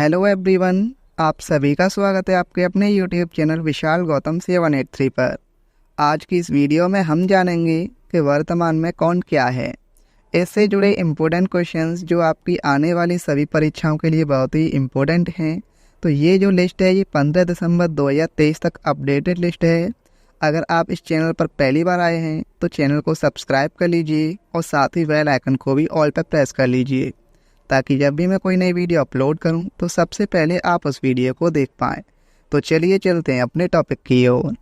Hello everyone, आप सभी का स्वागत है आपके अपने यूट्यूब चैनल विशाल गौतम 783 पर। आज की इस वीडियो में हम जानेंगे कि वर्तमान में कौन क्या है। इससे जुड़े इम्पोर्टेंट क्वेश्चंस जो आपकी आने वाली सभी परीक्षाओं के लिए बहुत ही इम्पोर्टेंट हैं। तो ये जो लिस्ट है ये 15 दिसंबर 2023 तक अपडेटेड लिस्ट है। अगर आप इस चैनल पर पहली बार आए हैं तो चैनल को सब्सक्राइब कर लीजिए और साथ ही बेल आइकन को भी ऑल पर प्रेस कर लीजिए, ताकि जब भी मैं कोई नई वीडियो अपलोड करूं तो सबसे पहले आप उस वीडियो को देख पाएँ। तो चलिए चलते हैं अपने टॉपिक की ओर।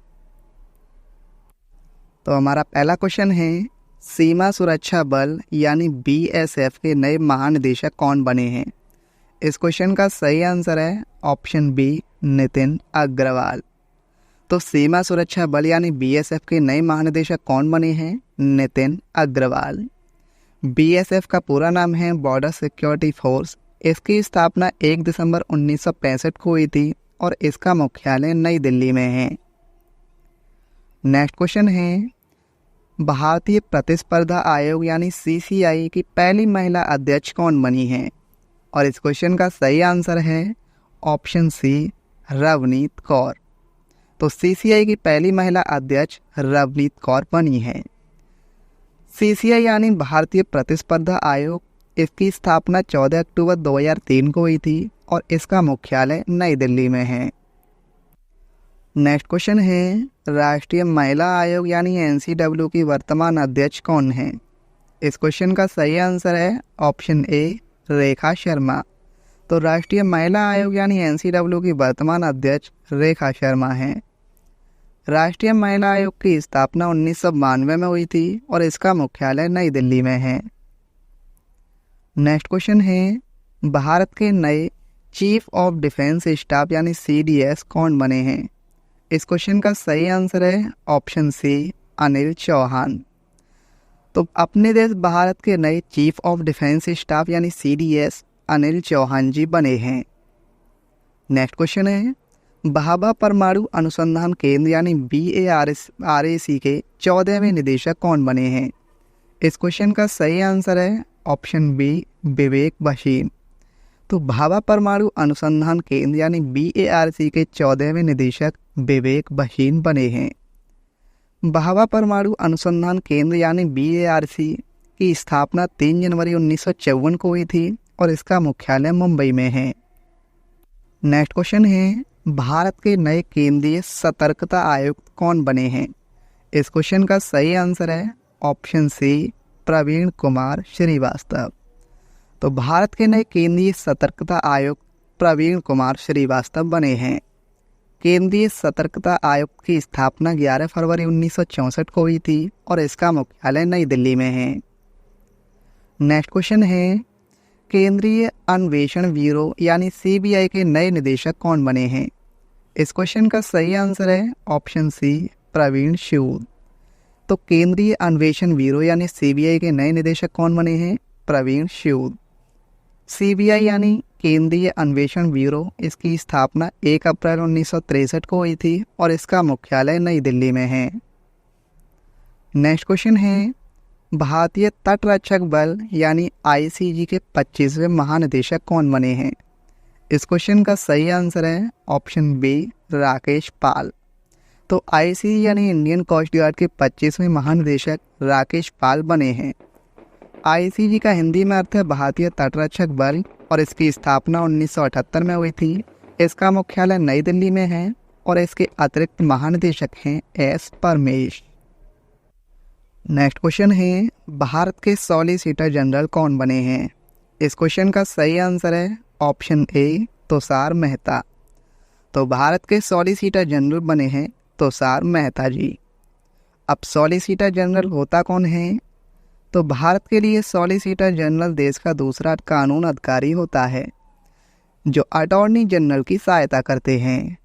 तो हमारा पहला क्वेश्चन है, सीमा सुरक्षा बल यानी बीएसएफ के नए महानिदेशक कौन बने हैं। इस क्वेश्चन का सही आंसर है ऑप्शन बी, नितिन अग्रवाल। तो सीमा सुरक्षा बल यानी बीएसएफ के नए महानिदेशक कौन बने हैं? नितिन अग्रवाल। बीएसएफ का पूरा नाम है बॉर्डर सिक्योरिटी फोर्स। इसकी स्थापना 1 दिसंबर 1965 को हुई थी और इसका मुख्यालय नई दिल्ली में है। नेक्स्ट क्वेश्चन है, भारतीय प्रतिस्पर्धा आयोग यानी सीसीआई की पहली महिला अध्यक्ष कौन बनी है? और इस क्वेश्चन का सही आंसर है ऑप्शन सी, रवनीत कौर। तो सीसीआई की पहली महिला अध्यक्ष रवनीत कौर बनी है। सीसीआई यानी भारतीय प्रतिस्पर्धा आयोग, इसकी स्थापना 14 अक्टूबर 2003 को हुई थी और इसका मुख्यालय नई दिल्ली में है। नेक्स्ट क्वेश्चन है, राष्ट्रीय महिला आयोग यानी एनसीडब्ल्यू की वर्तमान अध्यक्ष कौन है? इस क्वेश्चन का सही आंसर है ऑप्शन ए, रेखा शर्मा। तो राष्ट्रीय महिला आयोग यानी एनसीडब्ल्यू की वर्तमान अध्यक्ष रेखा शर्मा हैं। राष्ट्रीय महिला आयोग की स्थापना 1992 में हुई थी और इसका मुख्यालय नई दिल्ली में है। नेक्स्ट क्वेश्चन है, भारत के नए चीफ ऑफ डिफेंस स्टाफ यानी सीडीएस कौन बने हैं? इस क्वेश्चन का सही आंसर है ऑप्शन सी, अनिल चौहान। तो अपने देश भारत के नए चीफ ऑफ डिफेंस स्टाफ यानी सीडीएस अनिल चौहान जी बने हैं। नेक्स्ट क्वेश्चन है, भाभा परमाणु अनुसंधान केंद्र यानी BARAC के 14वें निदेशक कौन बने हैं? इस क्वेश्चन का सही आंसर है ऑप्शन बी, विवेक भसीन। तो भाभा परमाणु अनुसंधान केंद्र यानी BARAC के 14वें निदेशक विवेक भसीन बने हैं। भाभा परमाणु अनुसंधान केंद्र यानी BARAC की स्थापना 3 जनवरी 1954 को हुई थी और इसका मुख्यालय मुंबई में है। नेक्स्ट क्वेश्चन है, भारत के नए केंद्रीय सतर्कता आयुक्त कौन बने हैं? इस क्वेश्चन का सही आंसर है ऑप्शन सी, प्रवीण कुमार श्रीवास्तव। तो भारत के नए केंद्रीय सतर्कता आयुक्त प्रवीण कुमार श्रीवास्तव बने हैं। केंद्रीय सतर्कता आयुक्त की स्थापना 11 फरवरी 1964 को हुई थी और इसका मुख्यालय नई दिल्ली में है। नेक्स्ट क्वेश्चन है, केंद्रीय अन्वेषण ब्यूरो यानी सीबीआई के नए निदेशक कौन बने हैं? इस क्वेश्चन का सही आंसर है ऑप्शन सी, प्रवीण सूद। तो केंद्रीय अन्वेषण ब्यूरो यानी सीबीआई के नए निदेशक कौन बने हैं? प्रवीण सूद। सीबीआई यानी केंद्रीय अन्वेषण ब्यूरो, इसकी स्थापना 1 अप्रैल 1963 को हुई थी और इसका मुख्यालय नई दिल्ली में है। नेक्स्ट क्वेश्चन है, भारतीय तटरक्षक बल यानी आईसीजी के 25वें महानिदेशक कौन बने हैं? इस क्वेश्चन का सही आंसर है ऑप्शन बी, राकेश पाल। तो आईसीजी यानी इंडियन कोस्ट गार्ड के 25वें महानिदेशक राकेश पाल बने हैं। आईसीजी का हिंदी में अर्थ है भारतीय तटरक्षक बल और इसकी स्थापना 1978 में हुई थी। इसका मुख्यालय नई दिल्ली में है और इसके अतिरिक्त महानिदेशक हैं एस परमेश। नेक्स्ट क्वेश्चन है, भारत के सॉलिसिटर जनरल कौन बने हैं? इस क्वेश्चन का सही आंसर है ऑप्शन ए, तुषार मेहता। तो भारत के सॉलिसिटर जनरल बने हैं तुषार मेहता जी। अब सॉलिसिटर जनरल होता कौन है? तो भारत के लिए सॉलिसिटर जनरल देश का दूसरा कानून अधिकारी होता है जो अटॉर्नी जनरल की सहायता करते हैं।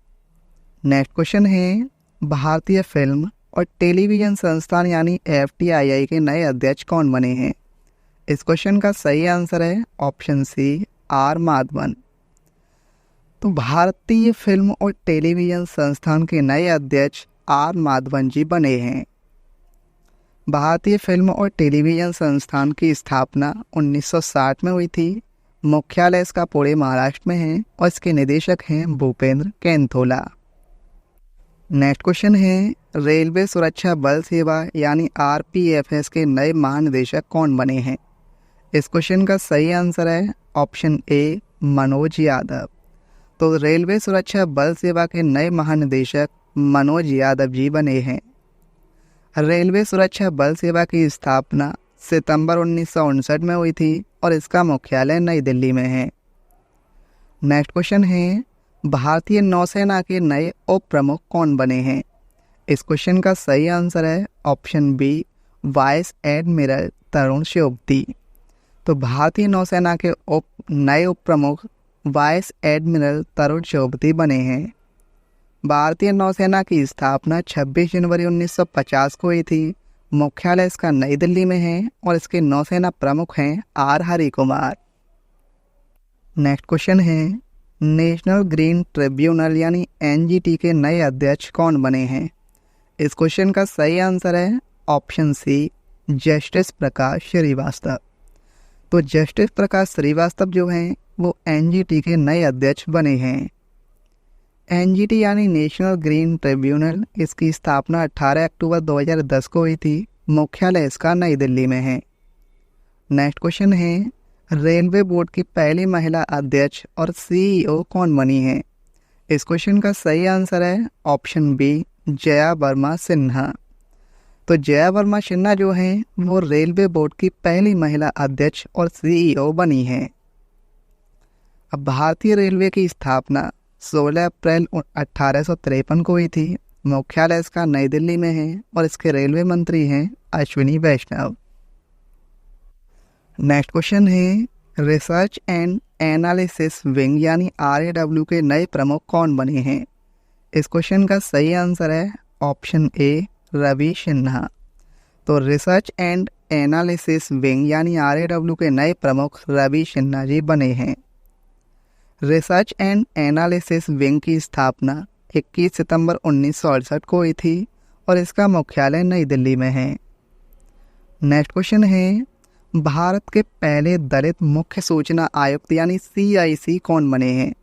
नेक्स्ट क्वेश्चन है, भारतीय फिल्म और टेलीविज़न संस्थान यानी FTII के नए अध्यक्ष कौन बने हैं? इस क्वेश्चन का सही आंसर है ऑप्शन सी, आर माधवन। तो भारतीय फिल्म और टेलीविज़न संस्थान के नए अध्यक्ष आर माधवन जी बने हैं। भारतीय फिल्म और टेलीविज़न संस्थान की स्थापना 1960 में हुई थी मुख्यालय इसका पुणे महाराष्ट्र में है और इसके निदेशक हैं भूपेंद्र कैंथोला। नेक्स्ट क्वेश्चन है, रेलवे सुरक्षा बल सेवा यानी आरपीएफएस के नए महानिदेशक कौन बने हैं? इस क्वेश्चन का सही आंसर है ऑप्शन ए मनोज यादव। तो रेलवे सुरक्षा बल सेवा के नए महानिदेशक मनोज यादव जी बने हैं। रेलवे सुरक्षा बल सेवा की स्थापना सितंबर 1959 में हुई थी और इसका मुख्यालय नई दिल्ली में है। नेक्स्ट क्वेश्चन है, भारतीय नौसेना के नए उप प्रमुख कौन बने हैं? इस क्वेश्चन का सही आंसर है ऑप्शन बी वाइस एडमिरल तरुण श्योबती। तो भारतीय नौसेना के नए उप प्रमुख वाइस एडमिरल तरुण श्योबती बने हैं। भारतीय नौसेना की स्थापना 26 जनवरी 1950 को हुई थी। मुख्यालय इसका नई दिल्ली में है और इसके नौसेना प्रमुख हैं R Hari Kumar. Next question है, नेशनल ग्रीन ट्रिब्यूनल यानी एनजीटी के नए अध्यक्ष कौन बने हैं? इस क्वेश्चन का सही आंसर है ऑप्शन सी जस्टिस प्रकाश श्रीवास्तव। तो जस्टिस प्रकाश श्रीवास्तव जो हैं वो एनजीटी के नए अध्यक्ष बने हैं। एनजीटी यानी नेशनल ग्रीन ट्रिब्यूनल, इसकी स्थापना 18 अक्टूबर 2010 को हुई थी। मुख्यालय इसका नई दिल्ली में है। नेक्स्ट क्वेश्चन है, रेलवे बोर्ड की पहली महिला अध्यक्ष और सीईओ कौन बनी है? इस क्वेश्चन का सही आंसर है ऑप्शन बी जया वर्मा सिन्हा। तो जया वर्मा सिन्हा जो हैं वो रेलवे बोर्ड की पहली महिला अध्यक्ष और सीईओ बनी हैं। अब भारतीय रेलवे की स्थापना 16 अप्रैल 1853 को हुई थी। मुख्यालय इसका नई दिल्ली में है और इसके रेलवे मंत्री हैं अश्विनी वैष्णव। नेक्स्ट क्वेश्चन है, रिसर्च एंड एनालिसिस विंग यानी RAW के नए प्रमुख कौन बने हैं? इस क्वेश्चन का सही आंसर है ऑप्शन ए रवि सिन्हा। तो रिसर्च एंड एनालिसिस विंग यानी RAW के नए प्रमुख रवि सिन्हा जी बने हैं। रिसर्च एंड एनालिसिस विंग की स्थापना 21 सितंबर 1968 को हुई थी और इसका मुख्यालय नई दिल्ली में है। नेक्स्ट क्वेश्चन है, भारत के पहले दलित मुख्य सूचना आयुक्त यानी CIC कौन बने हैं?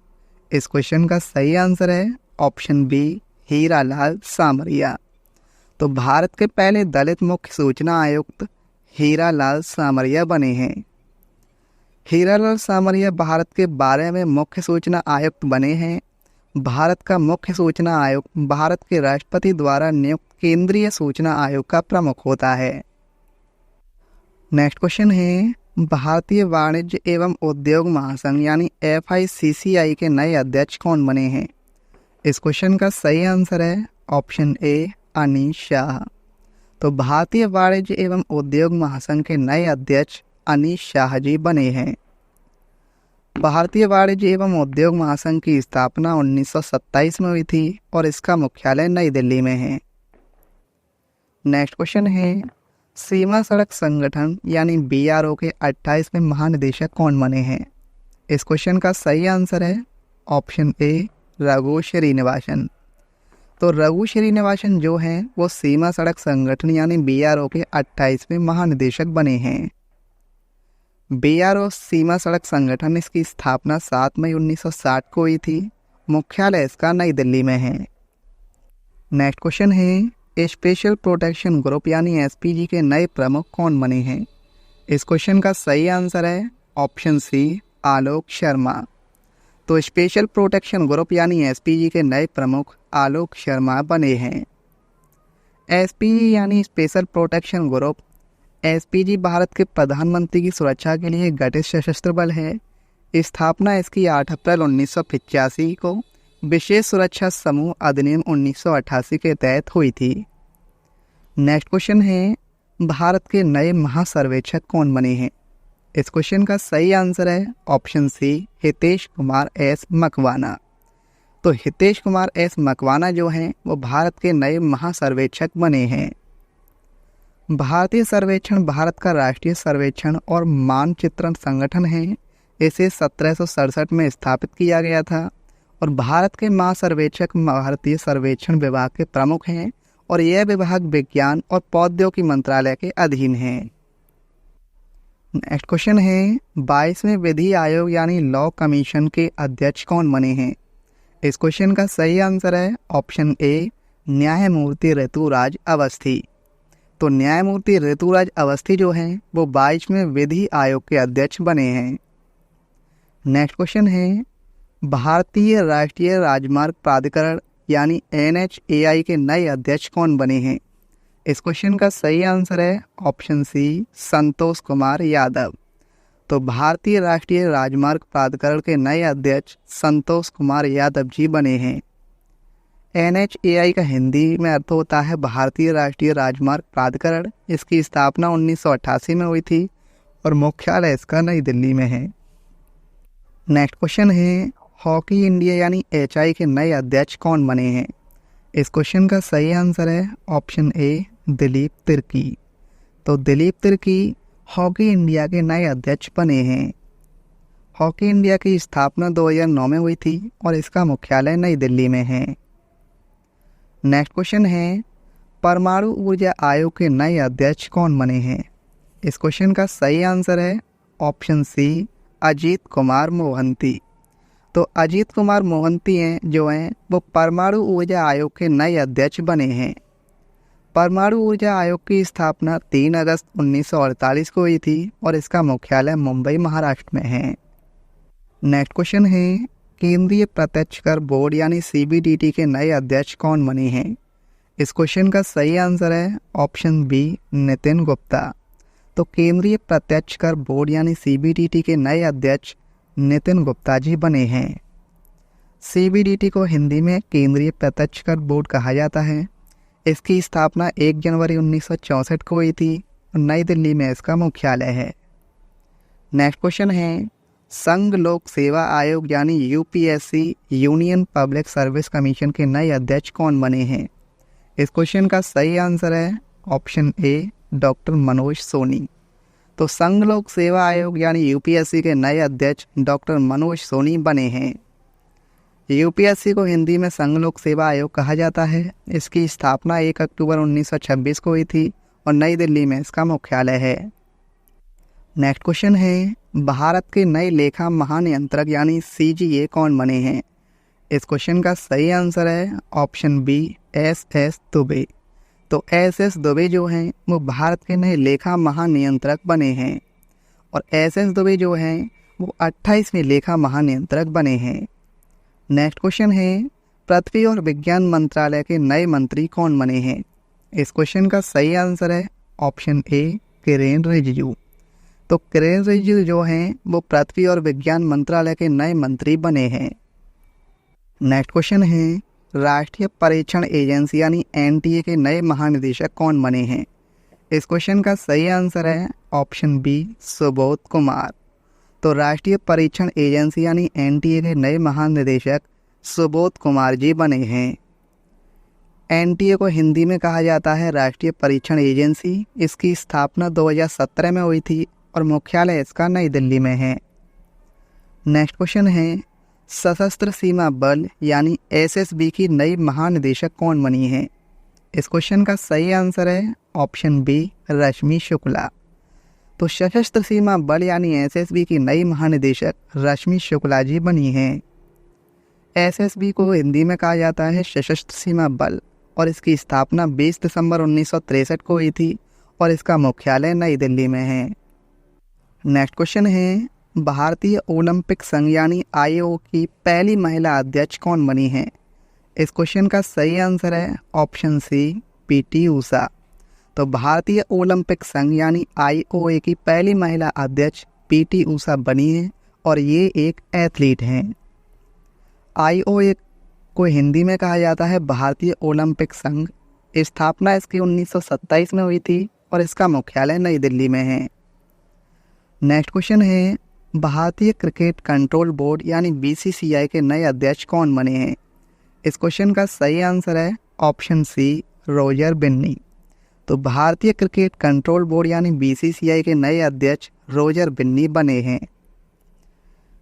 इस क्वेश्चन का सही आंसर है ऑप्शन बी हीरालाल सामरिया। तो भारत के पहले दलित मुख्य सूचना आयुक्त हीरालाल सामरिया बने हैं। हीरालाल सामरिया भारत के 12वें मुख्य सूचना आयुक्त बने हैं। भारत का मुख्य सूचना आयुक्त भारत के राष्ट्रपति द्वारा नियुक्त केंद्रीय सूचना आयोग का प्रमुख होता है। नेक्स्ट क्वेश्चन है, भारतीय वाणिज्य एवं उद्योग महासंघ यानी FICCI के नए अध्यक्ष कौन बने हैं? इस क्वेश्चन का सही आंसर है ऑप्शन ए अनिल शाह। तो भारतीय वाणिज्य एवं उद्योग महासंघ के नए अध्यक्ष अनिल शाह जी बने हैं। भारतीय वाणिज्य एवं उद्योग महासंघ की स्थापना 1927 में हुई थी और इसका मुख्यालय नई दिल्ली में है। नेक्स्ट क्वेश्चन है, सीमा सड़क संगठन यानी BRO के 28वें महानिदेशक कौन बने हैं? इस क्वेश्चन का सही आंसर है ऑप्शन ए रघु श्रीनिवासन। तो रघु श्रीनिवासन जो हैं वो सीमा सड़क संगठन यानी BRO के 28वें महानिदेशक बने हैं। BRO सीमा सड़क संगठन, इसकी स्थापना 7 मई 1960 को हुई थी। मुख्यालय इसका नई दिल्ली में है। नेक्स्ट क्वेश्चन है, स्पेशल प्रोटेक्शन ग्रुप यानी SPG के नए प्रमुख कौन बने हैं? इस क्वेश्चन का सही आंसर है ऑप्शन सी आलोक शर्मा। तो स्पेशल प्रोटेक्शन ग्रुप यानी SPG के नए प्रमुख आलोक शर्मा बने हैं। SPG यानी special protection group, SPG Bharat के प्रधानमंत्री की सुरक्षा के लिए गठित सशस्त्र बल है। स्थापना इसकी 8 अप्रैल 1985 को विशेष सुरक्षा समूह अधिनियम 1988 के तहत हुई थी। नेक्स्ट क्वेश्चन है, भारत के नए महासर्वेक्षक कौन बने हैं? इस क्वेश्चन का सही आंसर है option C Hitesh Kumar S Makwana. तो हितेश कुमार S मकवाना जो हैं वो भारत के नए महासर्वेक्षक बने हैं। भारतीय सर्वेक्षण भारत का राष्ट्रीय सर्वेक्षण और मानचित्रण संगठन है। इसे 1767 में स्थापित किया गया था और भारत के महासर्वेक्षक भारतीय सर्वेक्षण विभाग के प्रमुख हैं और यह विभाग विज्ञान और प्रौद्योगिकी मंत्रालय के अधीन है। नेक्स्ट क्वेश्चन है 22वें विधि आयोग यानी लॉ कमीशन के अध्यक्ष कौन बने हैं। इस क्वेश्चन का सही आंसर है ऑप्शन ए न्यायमूर्ति ऋतुराज अवस्थी। तो न्यायमूर्ति ऋतुराज अवस्थी जो हैं वो 22वें विधि आयोग के अध्यक्ष बने हैं। नेक्स्ट क्वेश्चन है भारतीय राष्ट्रीय राजमार्ग प्राधिकरण यानी NHAI के नए अध्यक्ष कौन बने हैं। इस क्वेश्चन का सही आंसर है ऑप्शन सी संतोष कुमार यादव। तो भारतीय राष्ट्रीय राजमार्ग प्राधिकरण के नए अध्यक्ष संतोष कुमार यादव जी बने हैं। NHAI का हिंदी में अर्थ होता है भारतीय राष्ट्रीय राजमार्ग प्राधिकरण। इसकी स्थापना 1988 में हुई थी और मुख्यालय इसका नई दिल्ली में है। नेक्स्ट क्वेश्चन है हॉकी इंडिया यानी HI के नए अध्यक्ष कौन बने हैं। इस क्वेश्चन का सही आंसर है ऑप्शन ए दिलीप तिर्की। तो दिलीप तिर्की हॉकी इंडिया के नए अध्यक्ष बने हैं। हॉकी इंडिया की स्थापना 2009 में हुई थी और इसका मुख्यालय नई दिल्ली में है। नेक्स्ट क्वेश्चन है परमाणु ऊर्जा आयोग के नए अध्यक्ष कौन बने हैं। इस क्वेश्चन का सही आंसर है ऑप्शन सी अजीत कुमार मोहंती। तो अजीत कुमार मोहंती जो हैं वो परमाणु ऊर्जा आयोग के नए अध्यक्ष बने हैं। परमाणु ऊर्जा आयोग की स्थापना 3 अगस्त 1948 को हुई थी और इसका मुख्यालय मुंबई महाराष्ट्र में है। नेक्स्ट क्वेश्चन है केंद्रीय प्रत्यक्ष कर बोर्ड यानी CBDT के नए अध्यक्ष कौन बने हैं। इस क्वेश्चन का सही आंसर है ऑप्शन बी नितिन गुप्ता। तो केंद्रीय प्रत्यक्ष कर बोर्ड यानी CBDT के नए अध्यक्ष नितिन गुप्ता जी बने हैं। CBDT को हिंदी में केंद्रीय प्रत्यक्ष कर बोर्ड कहा जाता है। इसकी स्थापना 1 जनवरी 1964 को हुई थी और नई दिल्ली में इसका मुख्यालय है। नेक्स्ट क्वेश्चन है संघ लोक सेवा आयोग यानी UPSC union public service commission के नए अध्यक्ष कौन बने हैं। इस क्वेश्चन का सही आंसर है option A doctor Manoj Soni. तो संघ लोक सेवा आयोग यानी UPSC के नए अध्यक्ष डॉक्टर मनोज सोनी बने हैं। UPSC को हिंदी में संघ लोक सेवा आयोग कहा जाता है। इसकी स्थापना 1 अक्टूबर 1926 को हुई थी और नई दिल्ली में इसका मुख्यालय है। नेक्स्ट क्वेश्चन है भारत के नए लेखा महानियंत्रक यानी CGA कौन बने हैं। इस क्वेश्चन का सही आंसर है ऑप्शन बी SS दुबे। तो SS दुबे जो हैं वो भारत के नए लेखा महानियंत्रक बने हैं और SS दुबे जो हैं वो 28वें लेखा महानियंत्रक बने हैं। नेक्स्ट क्वेश्चन है पृथ्वी और विज्ञान मंत्रालय के नए मंत्री कौन बने हैं। इस क्वेश्चन का सही आंसर है ऑप्शन ए किरेन रिजिजू। तो किरेन रिजिजू जो हैं वो पृथ्वी और विज्ञान मंत्रालय के नए मंत्री बने हैं। नेक्स्ट क्वेश्चन है राष्ट्रीय परीक्षण एजेंसी यानी NTA के नए महानिदेशक कौन बने हैं। इस क्वेश्चन का सही आंसर है ऑप्शन बी सुबोध कुमार। तो राष्ट्रीय परीक्षण एजेंसी यानी NTA के नए महानिदेशक सुबोध कुमार जी बने हैं। NTA को हिंदी में कहा जाता है राष्ट्रीय परीक्षण एजेंसी। इसकी स्थापना 2017 में हुई थी और मुख्यालय इसका नई दिल्ली में है। नेक्स्ट क्वेश्चन है सशस्त्र सीमा बल यानी SSB की नई महानिदेशक कौन बनी है। इस क्वेश्चन का सही आंसर है ऑप्शन बी रश्मि शुक्ला। तो सशस्त्र सीमा बल यानी SSB की नई महानिदेशक रश्मि शुक्ला जी बनी हैं। SSB को हिंदी में कहा जाता है सशस्त्र सीमा बल और इसकी स्थापना 20 दिसंबर 1963 को हुई थी और इसका मुख्यालय नई दिल्ली में है। नेक्स्ट क्वेश्चन है भारतीय ओलंपिक संघ यानी IO की पहली महिला अध्यक्ष कौन बनी है। इस क्वेश्चन का सही आंसर है ऑप्शन सी PT ऊषा। तो भारतीय ओलंपिक संघ यानी IOA की पहली महिला अध्यक्ष PT ऊषा बनी है और ये एक एथलीट हैं। IOA को हिंदी में कहा जाता है भारतीय ओलंपिक संघ। स्थापना इसकी 1927 में हुई थी और इसका मुख्यालय नई दिल्ली में है। नेक्स्ट क्वेश्चन है भारतीय क्रिकेट कंट्रोल बोर्ड यानी BCCI के नए अध्यक्ष कौन बने हैं। इस क्वेश्चन का सही आंसर है ऑप्शन सी रोजर बिन्नी। तो भारतीय क्रिकेट कंट्रोल बोर्ड यानी BCCI के नए अध्यक्ष रोजर बिन्नी बने हैं।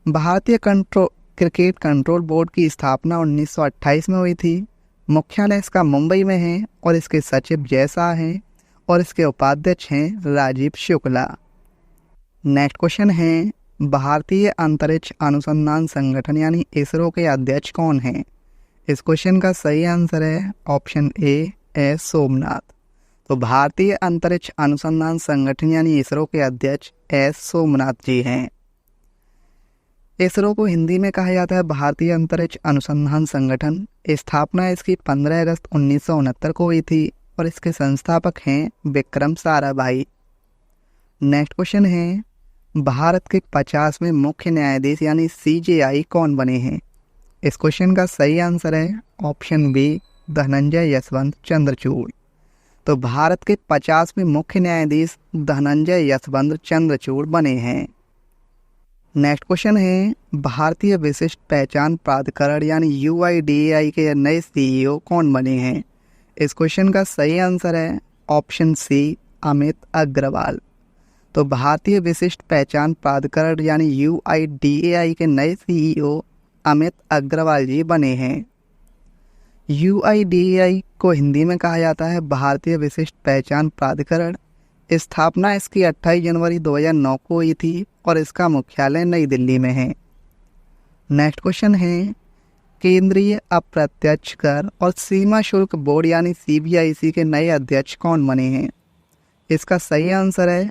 भारतीय क्रिकेट कंट्रोल बोर्ड की स्थापना 1928 में हुई थी। मुख्यालय इसका मुंबई में है और इसके सचिव जय शाह हैं और इसके उपाध्यक्ष हैं राजीव शुक्ला। नेक्स्ट क्वेश्चन है, भारतीय अंतरिक्ष अनुसंधान संगठन यानी इसरो के अध्यक्ष कौन हैं? इस क्वेश्चन का सही आंसर है ऑप्शन ए एस सोमनाथ। तो भारतीय अंतरिक्ष अनुसंधान संगठन यानी इसरो के अध्यक्ष एस सोमनाथ जी हैं। इसरो को हिंदी में कहा जाता है भारतीय अंतरिक्ष अनुसंधान संगठन। स्थापना इसकी 15 अगस्त 1969 को हुई थी और इसके संस्थापक हैं विक्रम साराभाई। नेक्स्ट क्वेश्चन है, भारत के 50वें मुख्य न्यायाधीश यानी सीजेआई कौन बने हैं? इस क्वेश्चन का सही आंसर है ऑप्शन बी धनंजय यशवंत चंद्रचूड़। तो भारत के 50वें मुख्य न्यायाधीश धनंजय यशवंत चंद्रचूड़ बने हैं। नेक्स्ट क्वेश्चन है, भारतीय विशिष्ट पहचान प्राधिकरण यानी यूआईडीएआई के नए सीईओ कौन बने हैं? इस क्वेश्चन का सही आंसर है ऑप्शन सी अमित अग्रवाल। तो भारतीय विशिष्ट पहचान प्राधिकरण यानी यूआईडीएआई के नए सीईओ अमित अग्रवाल जी बने हैं। यूआईडीएआई को हिंदी में कहा जाता है भारतीय विशिष्ट पहचान प्राधिकरण। स्थापना इसकी 28 जनवरी 2009 को हुई थी और इसका मुख्यालय नई दिल्ली में है। नेक्स्ट क्वेश्चन है, केंद्रीय अप्रत्यक्ष कर और सीमा शुल्क बोर्ड यानी सीबीआईसी के नए अध्यक्ष कौन बने हैं? इसका सही आंसर है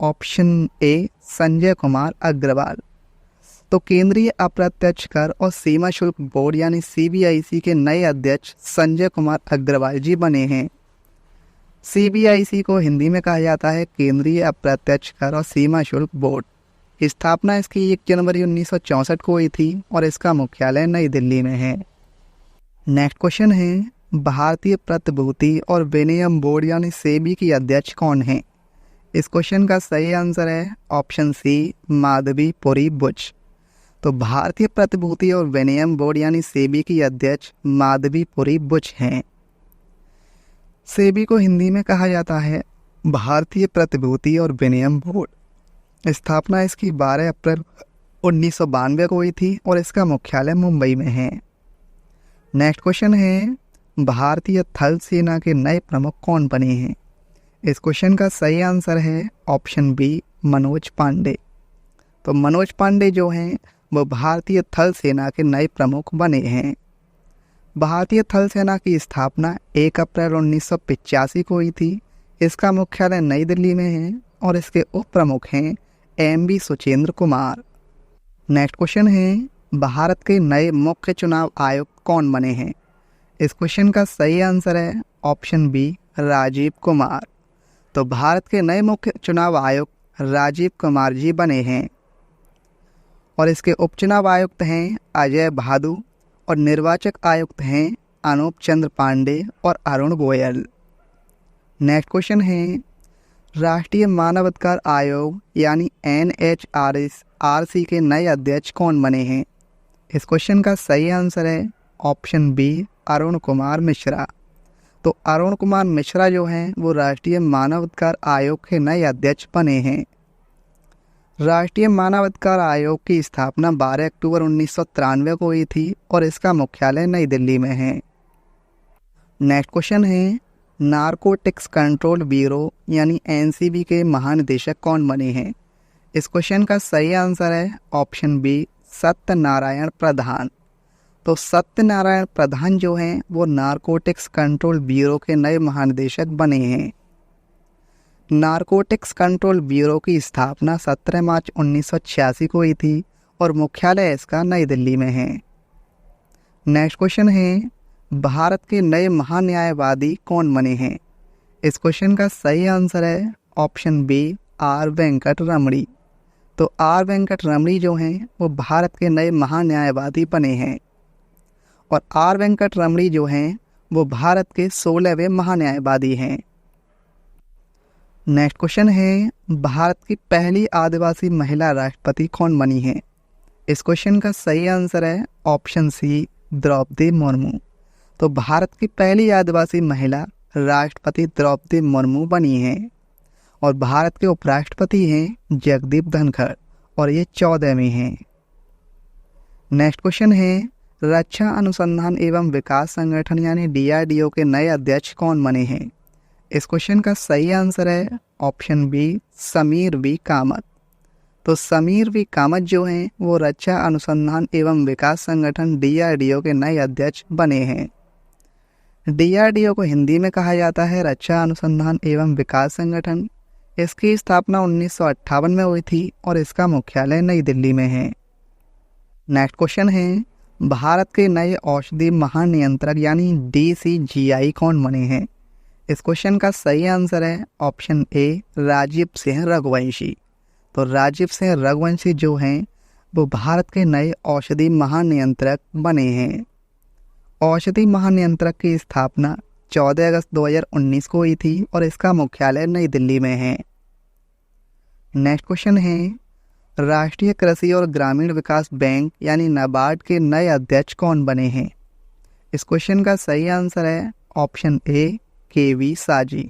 ऑप्शन ए संजय कुमार अग्रवाल। तो केंद्रीय अप्रत्यक्ष कर और सीमा शुल्क बोर्ड यानी सीबीआईसी के नए अध्यक्ष संजय कुमार अग्रवाल जी बने हैं। सीबीआईसी को हिंदी में कहा जाता है केंद्रीय अप्रत्यक्ष कर और सीमा शुल्क बोर्ड। स्थापना इसकी 1 जनवरी 1964 को हुई थी और इसका मुख्यालय नई दिल्ली में है। नेक्स्ट क्वेश्चन है, भारतीय प्रतिभूति और विनिमय बोर्ड यानी सेबी की अध्यक्ष कौन है? इस क्वेश्चन का सही आंसर है ऑप्शन सी माधवी पुरी बुच। तो भारतीय प्रतिभूति और विनिमय बोर्ड यानी सेबी की अध्यक्ष माधवी पुरी बुच हैं। सेबी को हिंदी में कहा जाता है भारतीय प्रतिभूति और विनिमय बोर्ड। स्थापना इसकी 12 अप्रैल 1992 को हुई थी और इसका मुख्यालय मुंबई में है। नेक्स्ट क्वेश्चन है, भारतीय थल सेना के नए प्रमुख कौन बने हैं? इस क्वेश्चन का सही आंसर है ऑप्शन बी मनोज पांडे। तो मनोज पांडे जो हैं वो भारतीय थल सेना के नए प्रमुख बने हैं। भारतीय थल सेना की स्थापना 1 अप्रैल 1985 को हुई थी। इसका मुख्यालय नई दिल्ली में है और इसके उप प्रमुख हैं MB. Suchendra Kumar. Next question है, भारत के नए मुख्य चुनाव आयुक्त कौन बने हैं? इस क्वेश्चन का सही आंसर है ऑप्शन बी राजीव कुमार। तो भारत के नए मुख्य चुनाव आयुक्त राजीव कुमार जी बने हैं और इसके उपचुनाव आयुक्त हैं अजय भादु और निर्वाचक आयुक्त हैं अनूप चंद्र पांडे और अरुण गोयल। नेक्स्ट क्वेश्चन है, राष्ट्रीय मानवाधिकार आयोग यानी NHRC के नए अध्यक्ष कौन बने हैं? इस क्वेश्चन का सही आंसर है ऑप्शन बी अरुण कुमार मिश्रा। तो अरुण कुमार मिश्रा जो हैं वो राष्ट्रीय मानवाधिकार आयोग के नए अध्यक्ष बने हैं। राष्ट्रीय मानवाधिकार आयोग की स्थापना 12 अक्टूबर 1993 को हुई थी और इसका मुख्यालय नई दिल्ली में है। नेक्स्ट क्वेश्चन है, नारकोटिक्स कंट्रोल ब्यूरो यानी NCB के महानिदेशक कौन बने हैं? इस क्वेश्चन का सही आंसर है ऑप्शन बी सत्यनारायण प्रधान। तो सत्यनारायण प्रधान जो हैं वो नारकोटिक्स कंट्रोल ब्यूरो के नए महानिदेशक बने हैं। नारकोटिक्स कंट्रोल ब्यूरो की स्थापना 17 मार्च 1986 को हुई थी और मुख्यालय इसका नई दिल्ली में है। नेक्स्ट क्वेश्चन है, भारत के नए महान्यायवादी कौन बने हैं? इस क्वेश्चन का सही आंसर है ऑप्शन बी आर वेंकट रमणी। तो आर वेंकट रमणी जो हैं वो भारत के नए महान्यायवादी बने हैं और आर वेंकट रमणी जो हैं वो भारत के 16वें महान्यायवादी हैं। नेक्स्ट क्वेश्चन है, भारत की पहली आदिवासी महिला राष्ट्रपति कौन बनी है? इस क्वेश्चन का सही आंसर है ऑप्शन सी द्रौपदी मुर्मू। तो भारत की पहली आदिवासी महिला राष्ट्रपति द्रौपदी मुर्मू बनी हैं और भारत के उपराष्ट्रपति हैं जगदीप धनखड़ और ये 14वें हैं। नेक्स्ट क्वेश्चन है, रक्षा अनुसंधान एवं विकास संगठन यानी DRDO के नए अध्यक्ष कौन बने हैं? इस क्वेश्चन का सही आंसर है option B Sameer V Kamat. तो समीर वी कामत जो हैं वो रक्षा अनुसंधान एवं विकास संगठन DRDO के नए अध्यक्ष बने हैं। DRDO को हिंदी में कहा जाता है रक्षा अनुसंधान एवं विकास संगठन। इसकी स्थापना 1958 में हुई थी और इसका मुख्यालय नई दिल्ली में है। नेक्स्ट क्वेश्चन है भारत के नए औषधि महानियंत्रक यानी DCGI कौन बने हैं। इस क्वेश्चन का सही आंसर है ऑप्शन ए राजीव सिंह रघुवंशी। तो राजीव सिंह रघुवंशी जो हैं वो भारत के नए औषधि महानियंत्रक बने हैं। औषधि महानियंत्रक की स्थापना 14 अगस्त 2019 को हुई थी और इसका मुख्यालय नई दिल्ली में है। नेक्स्ट क्वेश्चन है राष्ट्रीय कृषि और ग्रामीण विकास बैंक यानी नाबार्ड के नए अध्यक्ष कौन बने हैं। इस क्वेश्चन का सही आंसर है ऑप्शन ए KV साजी।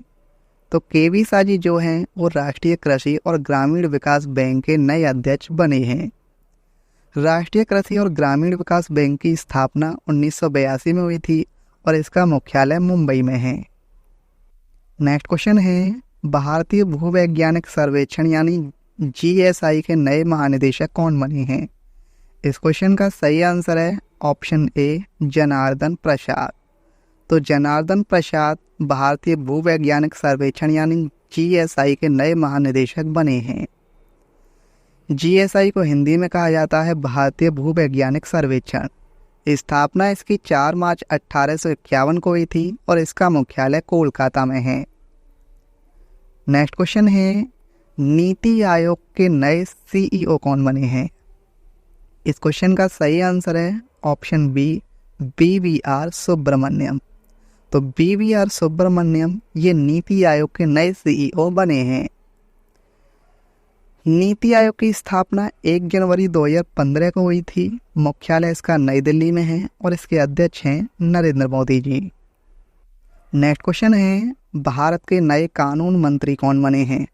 तो KV साजी जो हैं वो राष्ट्रीय कृषि और ग्रामीण विकास बैंक के नए अध्यक्ष बने हैं। राष्ट्रीय कृषि और ग्रामीण विकास बैंक की स्थापना 1982 में हुई थी और इसका मुख्यालय मुंबई में है। नेक्स्ट क्वेश्चन है भारतीय भूवैज्ञानिक सर्वेक्षण यानी GSI के नए महानिदेशक कौन बने हैं। इस क्वेश्चन का सही आंसर है ऑप्शन ए जनार्दन प्रसाद। तो जनार्दन प्रसाद भारतीय भूवैज्ञानिक सर्वेक्षण यानी GSI के नए महानिदेशक बने हैं। GSI को हिंदी में कहा जाता है भारतीय भूवैज्ञानिक सर्वेक्षण। स्थापना इसकी 4 मार्च 1851 को हुई थी और इसका मुख्यालय कोलकाता में है। नेक्स्ट क्वेश्चन है नीति आयोग के नए CEO कौन बने हैं। इस क्वेश्चन का सही आंसर है ऑप्शन बी BVR सुब्रमण्यम। तो BVR सुब्रमण्यम ये नीति आयोग के नए CEO बने हैं। नीति आयोग की स्थापना 1 जनवरी 2015 को हुई थी। मुख्यालय इसका नई दिल्ली में है और इसके अध्यक्ष हैं नरेंद्र मोदी जी। नेक्स्ट क्वेश्चन है भारत के नए कानून मंत्री कौन बने हैं।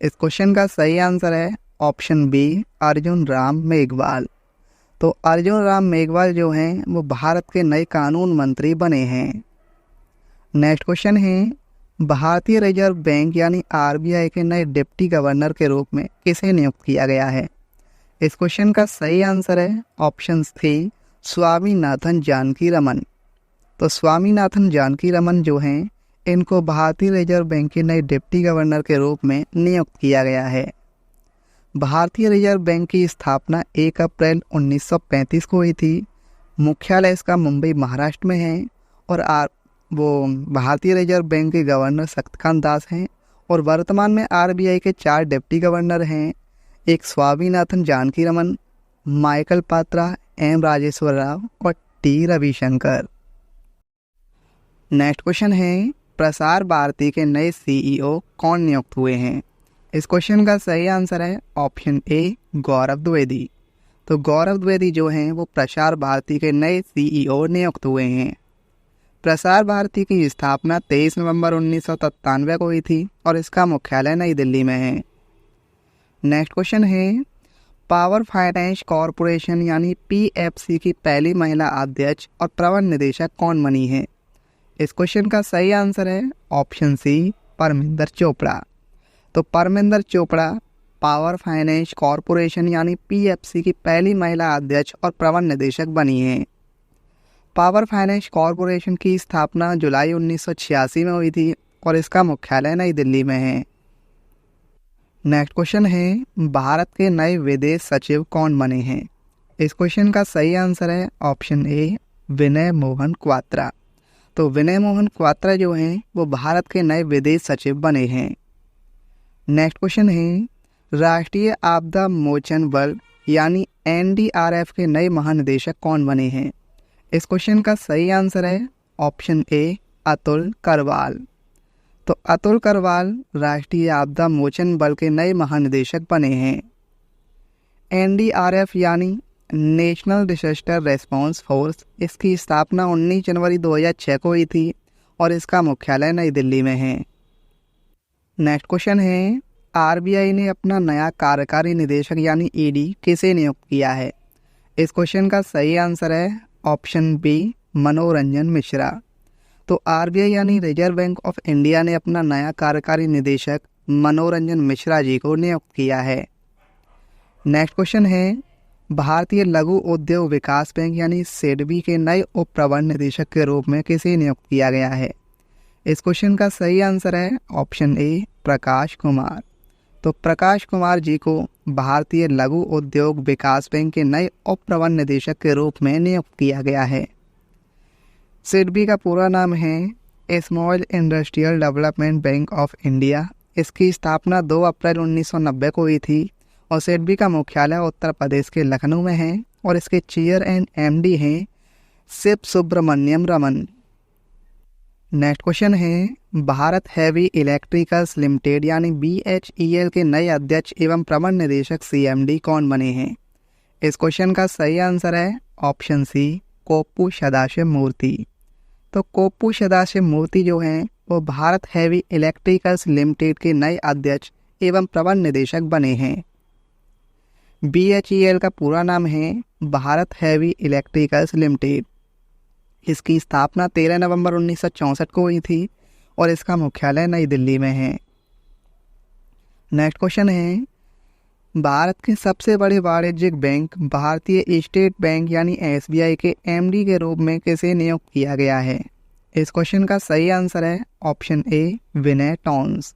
इस क्वेश्चन का सही आंसर है ऑप्शन बी अर्जुन राम मेघवाल। तो अर्जुन राम मेघवाल जो हैं वो भारत के नए कानून मंत्री बने हैं। नेक्स्ट क्वेश्चन है भारतीय रिजर्व बैंक यानी RBI के नए डिप्टी गवर्नर के रूप में किसे नियुक्त किया गया है। इस क्वेश्चन का सही आंसर है ऑप्शन सी स्वामीनाथन जानकी रमन। तो स्वामीनाथन जानकी रमन जो हैं इनको भारतीय रिजर्व बैंक के नए डिप्टी गवर्नर के रूप में नियुक्त किया गया है। भारतीय रिजर्व बैंक की स्थापना 1 अप्रैल 1935 को हुई थी। मुख्यालय इसका मुंबई महाराष्ट्र में है और वो भारतीय रिजर्व बैंक के गवर्नर शक्तिकांत दास हैं और वर्तमान में RBI के 4 डिप्टी गवर्नर हैं। एक स्वामीनाथन जानकी रमन, माइकल पात्रा, M राजेश्वर राव और T रविशंकर। नेक्स्ट क्वेश्चन है प्रसार भारती के नए CEO कौन नियुक्त हुए हैं। इस क्वेश्चन का सही आंसर है ऑप्शन ए गौरव द्विवेदी। तो गौरव द्विवेदी जो हैं वो प्रसार भारती के नए CEO नियुक्त हुए हैं। प्रसार भारती की स्थापना 23 नवंबर 1997 को हुई थी और इसका मुख्यालय नई दिल्ली में है। नेक्स्ट क्वेश्चन है पावर फाइनेंस कॉरपोरेशन यानी PFC की पहली महिला अध्यक्ष और प्रबंध निदेशक कौन बनी है। इस क्वेश्चन का सही आंसर है ऑप्शन सी परमिंदर चोपड़ा। तो Parminder Chopra power finance corporation यानी PFC की पहली महिला अध्यक्ष और प्रबंध निदेशक बनी हैं। पावर फाइनेंस कॉरपोरेशन की स्थापना जुलाई 1986 में हुई थी और इसका मुख्यालय नई दिल्ली में है। नेक्स्ट क्वेश्चन है भारत के नए विदेश सचिव कौन बने हैं। इस क्वेश्चन का सही आंसर है ऑप्शन ए विनय मोहन क्वात्रा। तो विनय मोहन क्वात्रा जो हैं वो भारत के नए विदेश सचिव बने हैं। नेक्स्ट क्वेश्चन है राष्ट्रीय आपदा मोचन बल यानी NDRF के नए महानिदेशक कौन बने हैं। इस क्वेश्चन का सही आंसर है ऑप्शन ए अतुल करवाल। तो अतुल करवाल राष्ट्रीय आपदा मोचन बल के नए महानिदेशक बने हैं। NDRF यानी नेशनल डिजास्टर रेस्पॉन्स फोर्स, इसकी स्थापना 19 जनवरी 2006 को हुई थी और इसका मुख्यालय नई दिल्ली में है। नेक्स्ट क्वेश्चन है RBI ने अपना नया कार्यकारी निदेशक यानी ED किसे नियुक्त किया है। इस क्वेश्चन का सही आंसर है ऑप्शन बी मनोरंजन मिश्रा। तो आरबीआई यानी रिजर्व बैंक ऑफ इंडिया ने अपना नया कार्यकारी निदेशक मनोरंजन मिश्रा जी को नियुक्त किया है। नेक्स्ट क्वेश्चन है, भारतीय लघु उद्योग विकास बैंक यानी सिडबी के नए उप प्रबंध निदेशक के रूप में किसे नियुक्त किया गया है? इस क्वेश्चन का सही आंसर है ऑप्शन ए प्रकाश कुमार। तो प्रकाश कुमार जी को भारतीय लघु उद्योग विकास बैंक के नए उप प्रबंध निदेशक के रूप में नियुक्त किया गया है। सिडबी का पूरा नाम है small industrial development bank of India. इसकी स्थापना 2 अप्रैल 1990 को हुई थी और सिडबी का मुख्यालय उत्तर प्रदेश के लखनऊ में है और इसके चेयर एंड एमडी हैं शिव सुब्रमण्यम रमन। नेक्स्ट क्वेश्चन है, भारत हैवी इलेक्ट्रिकल्स लिमिटेड यानी BHEL के नए अध्यक्ष एवं प्रबंध निदेशक CMD कौन बने हैं? इस क्वेश्चन का सही आंसर है ऑप्शन सी कोप्पू सदाशिव मूर्ति। तो कोप्पू सदाशिव मूर्ति जो हैं वो भारत हैवी इलेक्ट्रिकल्स लिमिटेड के नए अध्यक्ष एवं प्रबंध निदेशक बने हैं। BHEL का पूरा नाम है भारत हैवी इलेक्ट्रिकल्स लिमिटेड। इसकी स्थापना 13 नवंबर 1964 को हुई थी और इसका मुख्यालय नई दिल्ली में है। नेक्स्ट क्वेश्चन है, भारत के सबसे बड़े वाणिज्यिक बैंक भारतीय स्टेट बैंक यानी SBI के MD के रूप में किसे नियुक्त किया गया है? इस क्वेश्चन का सही आंसर है ऑप्शन ए विनय टॉन्स।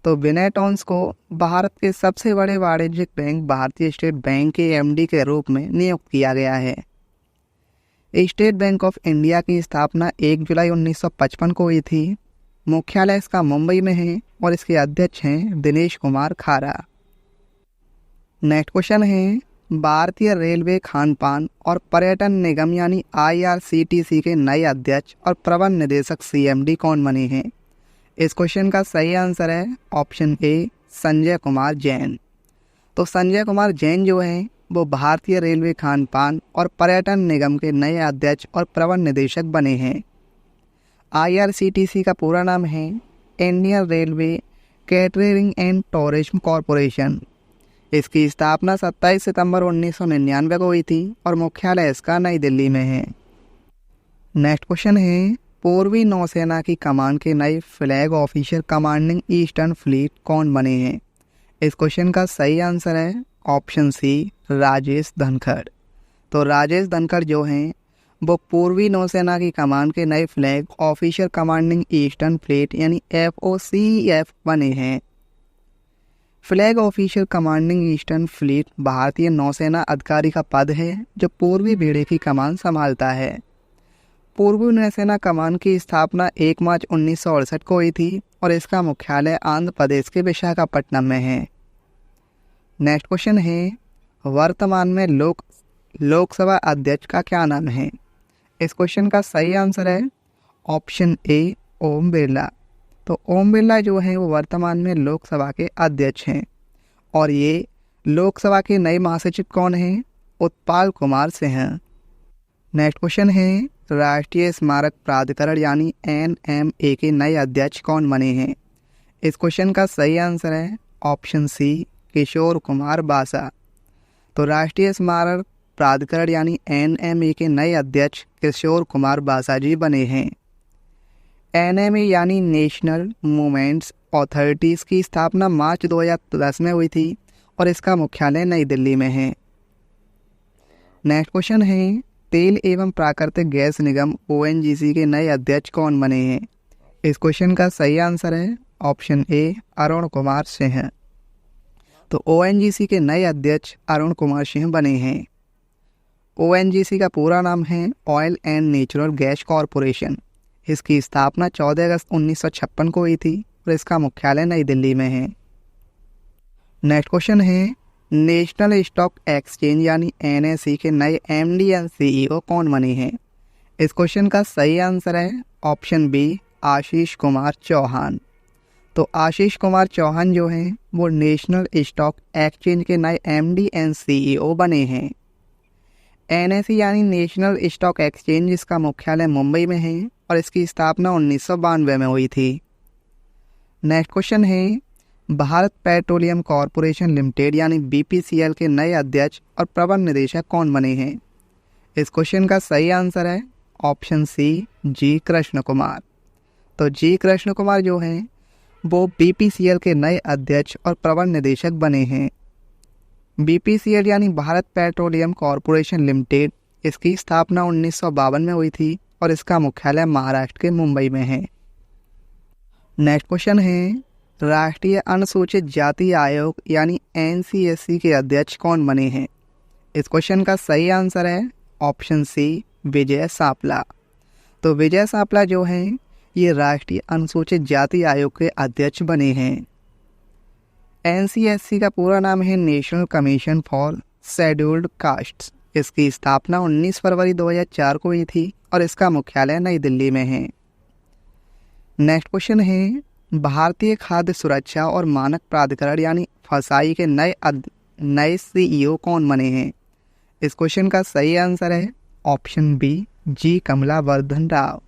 तो विनय टॉन्स को भारत के सबसे बड़े वाणिज्यिक बैंक भारतीय स्टेट बैंक के MD के रूप में नियुक्त किया गया है। स्टेट बैंक ऑफ इंडिया की स्थापना 1 जुलाई 1955 को हुई थी। मुख्यालय इसका मुंबई में है और इसके अध्यक्ष हैं दिनेश कुमार खारा। नेक्स्ट क्वेश्चन है, भारतीय रेलवे खान पान और पर्यटन निगम यानी IRCTC के नए अध्यक्ष और प्रबंध निदेशक CMD कौन बने हैं? इस क्वेश्चन का सही आंसर है ऑप्शन ए संजय कुमार जैन। तो संजय कुमार जैन जो हैं वो भारतीय रेलवे खान पान और पर्यटन निगम के नए अध्यक्ष और प्रबंध निदेशक बने हैं। IRCTC का पूरा नाम है Indian railway catering and tourism corporation. इसकी स्थापना 27 सितंबर 1999 को हुई थी और मुख्यालय इसका नई दिल्ली में है। नेक्स्ट क्वेश्चन है, पूर्वी नौसेना की कमान के नए flag officer commanding eastern fleet कौन बने हैं? इस क्वेश्चन का सही आंसर है ऑप्शन सी राजेश धनखड़। तो राजेश धनखड़ जो हैं वो पूर्वी नौसेना की कमान के नए flag officer commanding eastern fleet यानी FOCF बने हैं। Flag officer commanding eastern fleet भारतीय नौसेना अधिकारी का पद है जो पूर्वी बेड़े की कमान संभालता है। पूर्वी नौसेना कमान की स्थापना 1 मार्च 1968 को हुई थी और इसका मुख्यालय आंध्र प्रदेश के विशाखापट्टनम में है। नेक्स्ट क्वेश्चन है, वर्तमान में लोकसभा अध्यक्ष का क्या नाम है? इस क्वेश्चन का सही आंसर है ऑप्शन ए ओम बिरला। तो ओम बिरला जो हैं वो वर्तमान में लोकसभा के अध्यक्ष हैं और ये लोकसभा के नए महासचिव कौन हैं? उत्पल कुमार सिंह। नेक्स्ट क्वेश्चन है, राष्ट्रीय स्मारक प्राधिकरण यानी NMA के नए अध्यक्ष कौन बने हैं? इस क्वेश्चन का सही आंसर है ऑप्शन सी किशोर कुमार बासा। तो राष्ट्रीय स्मारक प्राधिकरण यानी NMA के नए अध्यक्ष किशोर कुमार बासा जी बने हैं। NMA यानी नेशनल मूवमेंट्स अथॉरिटीज़ की स्थापना मार्च 2010 में हुई थी और इसका मुख्यालय नई दिल्ली में है। नेक्स्ट क्वेश्चन है, तेल एवं प्राकृतिक गैस निगम ONGC के नए अध्यक्ष कौन बने हैं? इस क्वेश्चन का सही आंसर है ऑप्शन ए अरुण कुमार सिंह। तो ONGC के नए अध्यक्ष अरुण कुमार सिंह बने हैं। ONGC का पूरा नाम है oil and natural gas corporation. इसकी स्थापना 14 अगस्त 1956 को हुई थी और इसका मुख्यालय नई दिल्ली में है। नेक्स्ट क्वेश्चन है, नेशनल स्टॉक एक्सचेंज यानी NSE के नए MD एंड CEO कौन बने हैं? इस क्वेश्चन का सही आंसर है ऑप्शन बी आशीष कुमार चौहान। तो आशीष कुमार चौहान जो हैं वो नेशनल स्टॉक एक्सचेंज के नए MD एंड CEO बने हैं। NSE यानी नेशनल स्टॉक एक्सचेंज इसका मुख्यालय मुंबई में है और इसकी स्थापना 1992 में हुई थी। नेक्स्ट क्वेश्चन है, भारत पेट्रोलियम कॉरपोरेशन लिमिटेड यानी BPCL के नए अध्यक्ष और प्रबंध निदेशक कौन बने हैं? इस क्वेश्चन का सही आंसर है ऑप्शन सी जी कृष्ण कुमार। तो जी कृष्ण कुमार जो हैं वो बीपीसीएल के नए अध्यक्ष और प्रबंध निदेशक बने हैं। बीपीसीएल यानी भारत पेट्रोलियम कॉरपोरेशन लिमिटेड, इसकी स्थापना 1952 में हुई थी और इसका मुख्यालय महाराष्ट्र के मुंबई में है। नेक्स्ट क्वेश्चन है, राष्ट्रीय अनुसूचित जाति आयोग यानी एनसीएससी के अध्यक्ष कौन बने हैं? इस क्वेश्चन का सही आंसर है ऑप्शन सी, विजय सापला। तो विजय सापला जो हैं ये राष्ट्रीय अनुसूचित जाति आयोग के अध्यक्ष बने हैं। एनसीएससी का पूरा नाम है national commission for scheduled castes. इसकी स्थापना 19 फरवरी 2004 को हुई थी और इसका मुख्यालय नई दिल्ली में है। नेक्स्ट क्वेश्चन है, भारतीय खाद्य सुरक्षा और मानक प्राधिकरण यानी फसाई के नए सीईओ कौन बने हैं? इस क्वेश्चन का सही आंसर है ऑप्शन बी, जी कमलावर्धन राव।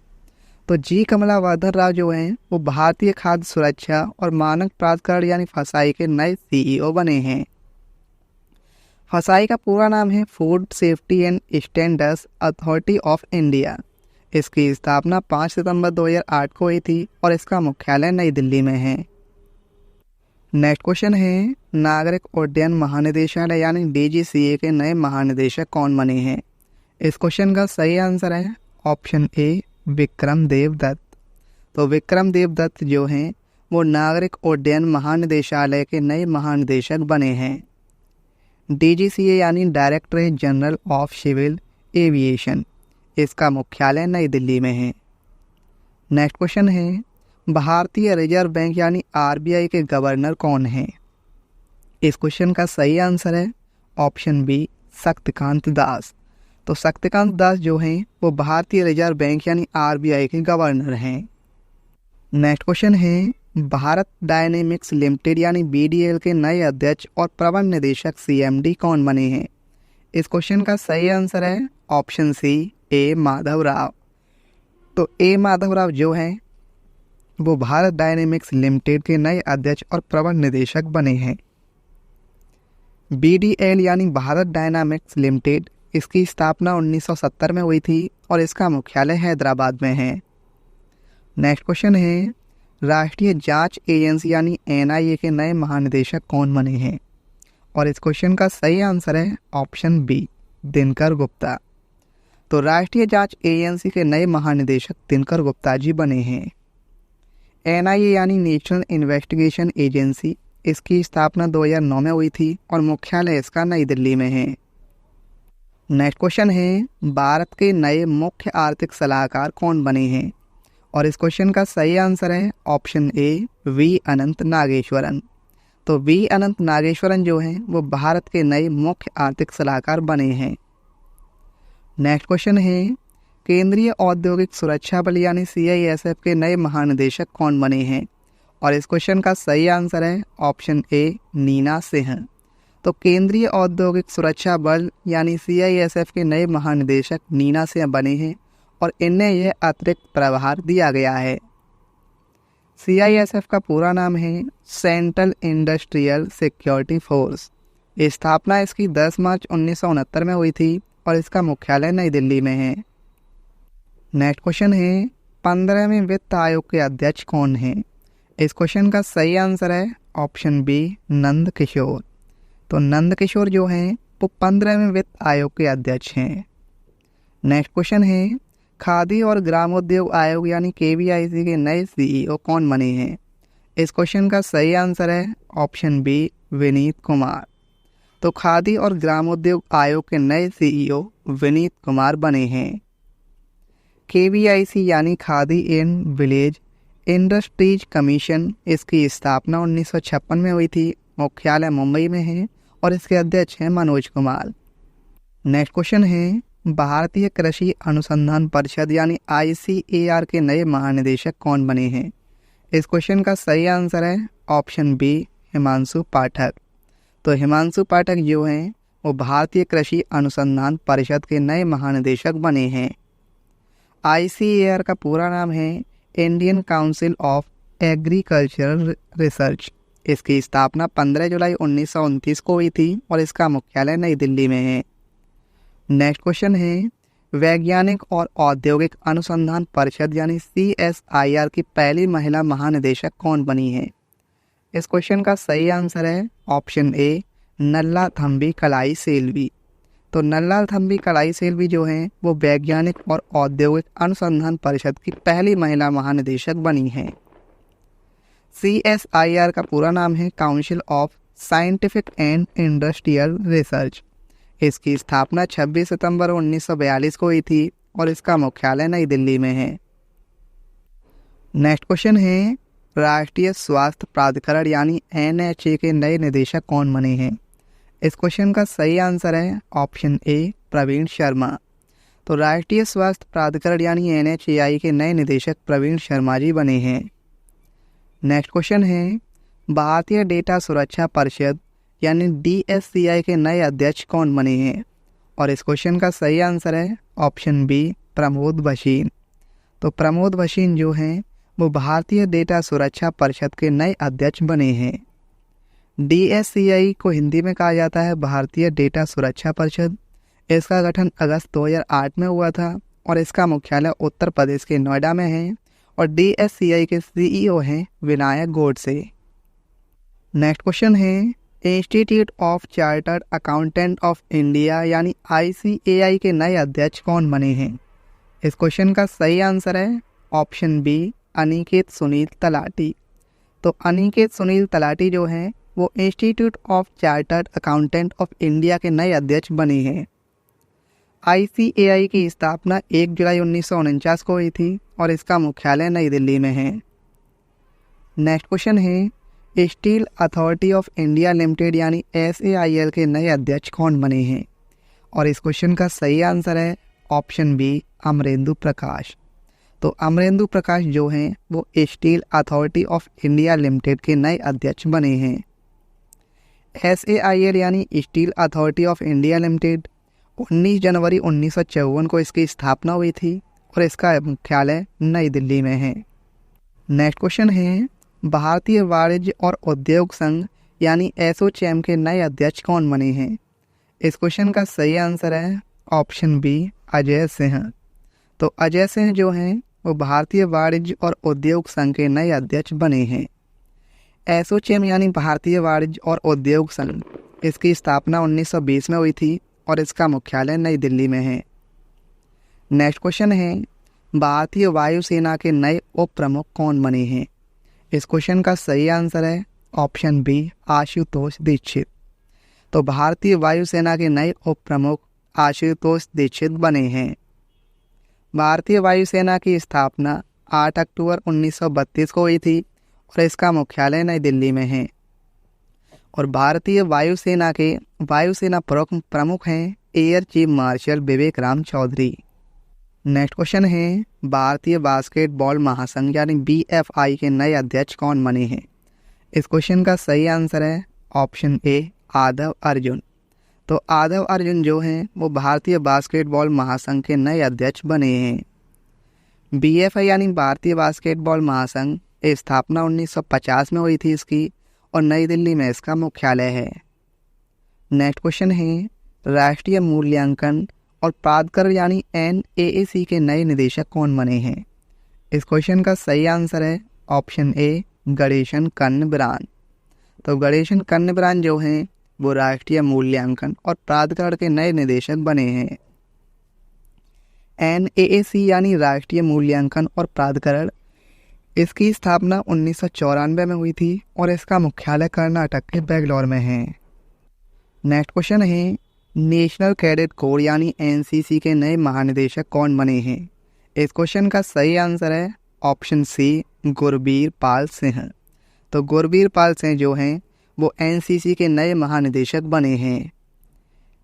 तो जी कमलावर्धन राव जो हैं वो भारतीय खाद्य सुरक्षा और मानक प्राधिकरण यानी फसाई के नए सीईओ बने हैं। फसाई का पूरा नाम है food safety and standards authority of India. इसकी स्थापना 5 सितंबर 2008 को हुई थी और इसका मुख्यालय नई दिल्ली में है। नेक्स्ट क्वेश्चन है, नागरिक उड्डयन महानिदेशालय यानी डीजीसीए के नए महानिदेशक कौन बने हैं? इस क्वेश्चन का सही आंसर है ऑप्शन ए, विक्रम देव दत्त। तो विक्रम देव दत्त जो हैं वो नागरिक उड्डयन महानिदेशालय के नए महानिदेशक बने हैं। डीजीसीए यानी directorate general of civil aviation, इसका मुख्यालय नई दिल्ली में है। नेक्स्ट क्वेश्चन है, भारतीय रिजर्व बैंक यानी आरबीआई के गवर्नर कौन हैं? इस क्वेश्चन का सही आंसर है ऑप्शन बी, शक्तिकांत दास। तो शक्तिकांत दास जो हैं वो भारतीय रिजर्व बैंक यानी आरबीआई के गवर्नर हैं। नेक्स्ट क्वेश्चन है, भारत डायनेमिक्स लिमिटेड यानी बीडीएल के नए अध्यक्ष और प्रबंध निदेशक सीएमडी कौन बने हैं? इस क्वेश्चन का सही आंसर है ऑप्शन सी, ए माधव राव। तो ए माधव राव जो हैं वो भारत डायनेमिक्स लिमिटेड के नए अध्यक्ष और प्रबंध निदेशक बने हैं। बीडीएल यानी भारत डायनामिक्स लिमिटेड, इसकी स्थापना 1970 में हुई थी और इसका मुख्यालय हैदराबाद में है। नेक्स्ट क्वेश्चन है, राष्ट्रीय जांच एजेंसी यानी एनआईए के नए महानिदेशक कौन बने हैं? और इस क्वेश्चन का सही आंसर है ऑप्शन बी, दिनकर गुप्ता। तो राष्ट्रीय जांच एजेंसी के नए महानिदेशक दिनकर गुप्ता जी बने हैं। एनआईए यानी नेशनल इन्वेस्टिगेशन एजेंसी, इसकी स्थापना 2009 में हुई थी और मुख्यालय इसका नई दिल्ली में है। नेक्स्ट क्वेश्चन है, भारत के नए मुख्य आर्थिक सलाहकार कौन बने हैं? और इस क्वेश्चन का सही आंसर है ऑप्शन ए, वी अनंत नागेश्वरन। तो वी अनंत नागेश्वरन जो हैं वो भारत के नए मुख्य आर्थिक सलाहकार बने हैं। नेक्स्ट क्वेश्चन है, केंद्रीय औद्योगिक सुरक्षा बल यानी सीआईएसएफ के नए महानिदेशक कौन बने हैं? और इस क्वेश्चन का सही आंसर है ऑप्शन ए, नीना सिंह। तो केंद्रीय औद्योगिक सुरक्षा बल यानी सीआईएसएफ के नए महानिदेशक नीना सिंह बने हैं और इन्हें यह अतिरिक्त प्रभार दिया गया है। सीआईएसएफ का पूरा नाम है सेंट्रल इंडस्ट्रियल सिक्योरिटी फोर्स। स्थापना इसकी 10 मार्च 1969 में हुई थी और इसका मुख्यालय नई दिल्ली में है। नेक्स्ट क्वेश्चन है, 15वें वित्त आयोग के अध्यक्ष कौन हैं? इस क्वेश्चन का सही आंसर है ऑप्शन बी, नंद किशोर। तो नंद किशोर जो हैं वो 15वें वित्त आयोग के अध्यक्ष हैं। नेक्स्ट क्वेश्चन है, खादी और ग्रामोद्योग आयोग यानी केवीआईसी के नए सीईओ कौन बने हैं? इस क्वेश्चन का सही आंसर है ऑप्शन बी, विनीत कुमार। तो खादी और ग्रामोद्योग आयोग के नए सीईओ विनीत कुमार बने हैं। केवीआईसी यानी khadi and village industries commission, इसकी स्थापना 1956 में हुई थी, मुख्यालय मुंबई में है और इसके अध्यक्ष हैं मनोज कुमार। नेक्स्ट क्वेश्चन है, भारतीय कृषि अनुसंधान परिषद यानी आईसीएआर के नए महानिदेशक कौन बने हैं? इस क्वेश्चन का सही आंसर है ऑप्शन बी, हिमांशु पाठक। तो हिमांशु पाठक जो हैं वो भारतीय कृषि अनुसंधान परिषद के नए महानिदेशक बने हैं। आईसीएआर का पूरा नाम है Indian council of agricultural research. इसकी स्थापना 15 जुलाई 1929 को हुई थी और इसका मुख्यालय नई दिल्ली में है। नेक्स्ट क्वेश्चन है, वैज्ञानिक और औद्योगिक अनुसंधान परिषद यानी CSIR की पहली महिला महानिदेशक कौन बनी है? इस क्वेश्चन का सही आंसर है ऑप्शन ए, नल्ला थम्बी कलाई सेल्वी। तो नल्ला थम्बी कलाई सेल्वी जो हैं वो वैज्ञानिक और औद्योगिक अनुसंधान परिषद की पहली महिला महानिदेशक बनी हैं। CSIR का पूरा नाम है council of scientific and industrial research. इसकी स्थापना 26 सितंबर 1942 को हुई थी और इसका मुख्यालय नई दिल्ली में है। नेक्स्ट क्वेश्चन है, राष्ट्रीय स्वास्थ्य प्राधिकरण यानी NHA के नए निदेशक कौन बने हैं? इस क्वेश्चन का सही आंसर है ऑप्शन ए, प्रवीण शर्मा। तो राष्ट्रीय स्वास्थ्य प्राधिकरण यानी NHAI के नए निदेशक प्रवीण शर्मा जी बने हैं। नेक्स्ट क्वेश्चन है, भारतीय डेटा सुरक्षा परिषद यानी DSCI के नए अध्यक्ष कौन बने हैं? और इस क्वेश्चन का सही आंसर है ऑप्शन बी, प्रमोद भसीन। तो प्रमोद भसीन जो हैं वो भारतीय डेटा सुरक्षा परिषद के नए अध्यक्ष बने हैं। DSCI को हिंदी में कहा जाता है भारतीय डेटा सुरक्षा परिषद। इसका गठन अगस्त 2008 में हुआ था और इसका मुख्यालय उत्तर प्रदेश के नोएडा में है और DSCI के CEO हैं विनायक गोडसे। नेक्स्ट क्वेश्चन है, institute of chartered accountant of India यानी ICAI के नए अध्यक्ष कौन बने हैं? इस क्वेश्चन का सही आंसर है ऑप्शन बी, अनिकेत सुनील तलाटी। तो अनिकेत सुनील तलाटी जो हैं वो institute of chartered accountant of India के नए अध्यक्ष बने हैं। ICAI की स्थापना 1 जुलाई 1949 को हुई थी और इसका मुख्यालय नई दिल्ली में है। नेक्स्ट क्वेश्चन है, steel authority of India limited यानी SAIL के नए अध्यक्ष कौन बने हैं? और इस क्वेश्चन का सही आंसर है ऑप्शन बी, अमरेंदु प्रकाश। तो अमरेंदु प्रकाश जो हैं वो steel authority of India limited के नए अध्यक्ष बने हैं। SAIL यानी steel authority of India limited 19 जनवरी 1954 को इसकी स्थापना हुई थी और इसका मुख्यालय नई दिल्ली में है। नेक्स्ट क्वेश्चन है, भारतीय वाणिज्य और उद्योग संघ यानी एसोचैम के नए अध्यक्ष कौन बने हैं? इस क्वेश्चन का सही आंसर है ऑप्शन बी, अजय सिंह। तो अजय सिंह जो हैं वो भारतीय वाणिज्य और उद्योग संघ के नए अध्यक्ष बने हैं। एसोचैम यानी भारतीय वाणिज्य और उद्योग संघ, इसकी स्थापना 1920 में हुई थी और इसका मुख्यालय नई दिल्ली में है। नेक्स्ट क्वेश्चन है, भारतीय वायुसेना के नए उप प्रमुख कौन बने हैं? इस क्वेश्चन का सही आंसर है ऑप्शन बी, आशुतोष दीक्षित। तो भारतीय वायुसेना के नए उप प्रमुख आशुतोष दीक्षित बने हैं। भारतीय वायुसेना की स्थापना 8 अक्टूबर 1932 को हुई थी और इसका मुख्यालय नई दिल्ली में है। और भारतीय वायुसेना के वायुसेना प्रमुख हैं एयर चीफ मार्शल विवेक राम चौधरी। नेक्स्ट क्वेश्चन है, भारतीय बास्केटबॉल महासंघ यानी BFI के नए अध्यक्ष कौन बने हैं? इस क्वेश्चन का सही आंसर है ऑप्शन ए, आदव अर्जुन। तो आदव अर्जुन जो हैं वो भारतीय बास्केटबॉल महासंघ के नए अध्यक्ष बने हैं। BFI यानी भारतीय बास्केटबॉल महासंघ स्थापना 1950 में हुई थी इसकी और नई दिल्ली में इसका मुख्यालय है। नेक्स्ट क्वेश्चन है, राष्ट्रीय मूल्यांकन और प्राधिकरण यानी NAAC के नए निदेशक कौन बने हैं? इस क्वेश्चन का सही आंसर है ऑप्शन ए, गणेशन कन्नबरान। तो गणेशन कन्नबरान जो हैं वो राष्ट्रीय मूल्यांकन और प्राधिकरण के नए निदेशक बने हैं। NAAC यानी राष्ट्रीय मूल्यांकन और प्राधिकरण, इसकी स्थापना 1994 में हुई थी और इसका मुख्यालय कर्नाटक के बेंगलोर में है। नेक्स्ट क्वेश्चन है, नेशनल कैडेट कोर यानी NCC के नए महानिदेशक कौन बने हैं? इस क्वेश्चन का सही आंसर है ऑप्शन सी, गुरबीर पाल सिंह। तो गुरबीर पाल सिंह जो हैं वो NCC के नए महानिदेशक बने हैं।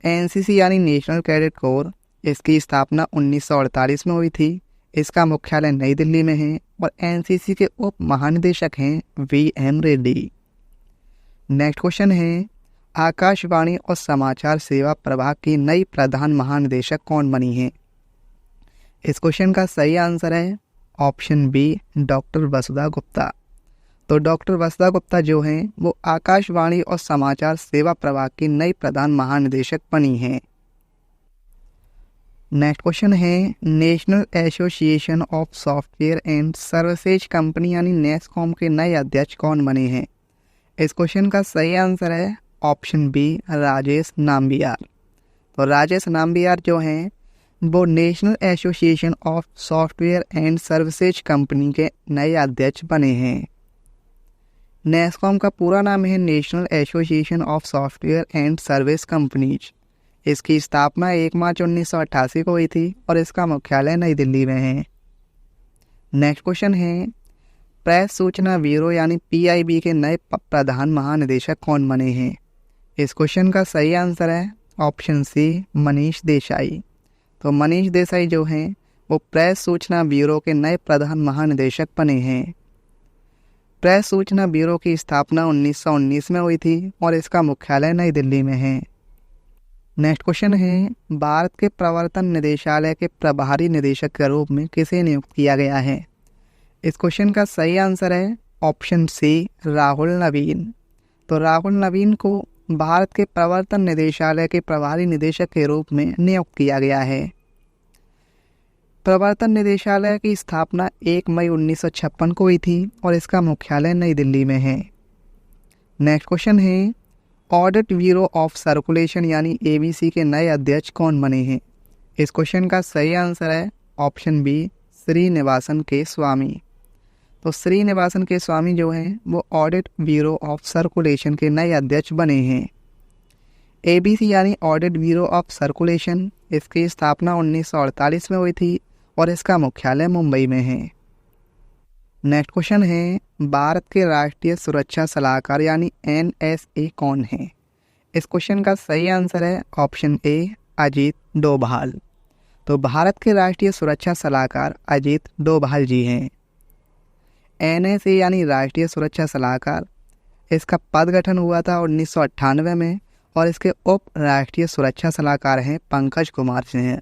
NCC यानी नेशनल कैडेट कोर, इसकी स्थापना 1948 में हुई थी। इसका मुख्यालय नई दिल्ली में है और NCC के उप महानिदेशक हैं VM रेड्डी। नेक्स्ट क्वेश्चन है, आकाशवाणी और समाचार सेवा प्रभाग की नई प्रधान महानिदेशक कौन बनी है? इस क्वेश्चन का सही आंसर है ऑप्शन बी, डॉक्टर वसुधा गुप्ता। तो डॉक्टर वसुधा गुप्ता जो हैं वो आकाशवाणी और समाचार सेवा प्रभाग की नई प्रधान महानिदेशक बनी हैं। नेक्स्ट क्वेश्चन है national association of software and services company यानी नेस्कॉम के नए अध्यक्ष कौन बने हैं। इस क्वेश्चन का सही आंसर है ऑप्शन बी राजेश नाम्बियार। तो राजेश नाम्बियार जो हैं वो national association of software and services company के नए अध्यक्ष बने हैं। नेस्कॉम का पूरा नाम है national association of software and service companies. इसकी स्थापना 1 मार्च 1988 को हुई थी और इसका मुख्यालय नई दिल्ली में है। नेक्स्ट क्वेश्चन है प्रेस सूचना ब्यूरो यानी पीआईबी के नए प्रधान महानिदेशक कौन बने हैं। इस क्वेश्चन का सही आंसर है ऑप्शन सी मनीष देसाई। तो मनीष देसाई जो हैं वो प्रेस सूचना ब्यूरो के नए प्रधान महानिदेशक बने हैं। प्रेस सूचना ब्यूरो की स्थापना 1919 में हुई थी और इसका मुख्यालय नई दिल्ली में है। नेक्स्ट क्वेश्चन है भारत के प्रवर्तन निदेशालय के प्रभारी निदेशक के रूप में किसे नियुक्त किया गया है। इस क्वेश्चन का सही आंसर है ऑप्शन सी राहुल नवीन। तो राहुल नवीन को भारत के प्रवर्तन निदेशालय के प्रभारी निदेशक के रूप में नियुक्त किया गया है। प्रवर्तन निदेशालय की स्थापना 1 मई 1956 को हुई थी और इसका मुख्यालय नई दिल्ली में है। नेक्स्ट क्वेश्चन है ऑडिट ब्यूरो ऑफ सर्कुलेशन यानी एबीसी के नए अध्यक्ष कौन बने हैं। इस क्वेश्चन का सही आंसर है ऑप्शन बी श्रीनिवासन के स्वामी। तो श्रीनिवासन के स्वामी जो हैं वो ऑडिट ब्यूरो ऑफ सर्कुलेशन के नए अध्यक्ष बने हैं। एबीसी यानी ऑडिट ब्यूरो ऑफ सर्कुलेशन, इसकी स्थापना 1948 में हुई थी और इसका मुख्यालय मुंबई में है। नेक्स्ट क्वेश्चन है भारत के राष्ट्रीय सुरक्षा सलाहकार यानी एनएसए कौन है। इस क्वेश्चन का सही आंसर है ऑप्शन ए अजीत डोभाल। तो भारत के राष्ट्रीय सुरक्षा सलाहकार अजीत डोभाल जी हैं। एनएसए यानी राष्ट्रीय सुरक्षा सलाहकार, इसका पद गठन हुआ था 1998 में और इसके उप राष्ट्रीय सुरक्षा सलाहकार हैं पंकज कुमार सिंह।